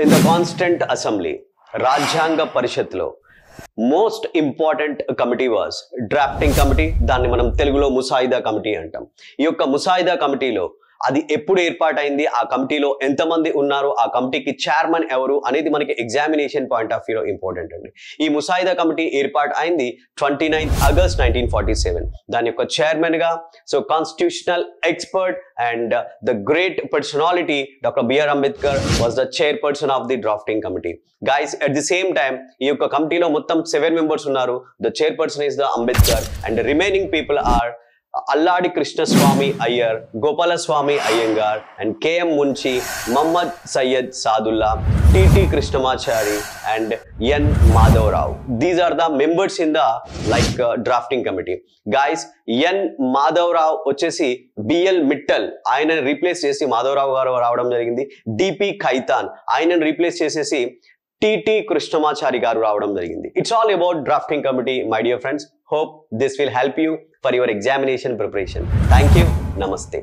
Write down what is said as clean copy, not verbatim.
In the Constant Assembly, రాజ్యాంగ పరిషత్లో most important committee was drafting committee. దాన్ని మనం తెలుగులో ముసాయిదా కమిటీ అంటాం. ఈ యొక్క ముసాయిదా కమిటీలో అది ఎప్పుడు ఏర్పాటైంది, ఆ కమిటీలో ఎంతమంది ఉన్నారు, ఆ కమిటీకి చైర్మన్ ఎవరు అనేది మనకి ఎగ్జామినేషన్ పాయింట్ ఆఫ్ వ్యూలో ఇంపార్టెంట్ అండి. ఈ ముసాయిదా కమిటీ ఏర్పాటు అయింది 29th August 1947. దాని యొక్క చైర్మన్ గా constitutional expert and the great personality doctor BR Ambedkar was the chairperson of the drafting committee. Guys, at the same time ఈ యొక్క కమిటీలో మొత్తం 7 members ఉన్నారు. The chairperson is the Ambedkar and remaining people are Alladi Krishnaswami Ayyar, Gopalaswami Ayyangar and KM Munshi, Mohammad Syed Saadulla, TT Krishnamachari and N Madhavarao. These are the members in the drafting committee. Guys, N Madhavarao వచ్చేసి BL Mittal ఆయనని replace చేసి మాధవరావు గారు రావడం జరిగింది. డిపి ఖైతాన్ ఆయనని రీప్లేస్ చేసేసి టిటి కృష్ణమాచారి గారు రావడం జరిగింది. It's all about drafting committee, my dear friends. Hope this will help you for your examination preparation. Thank you. Namaste.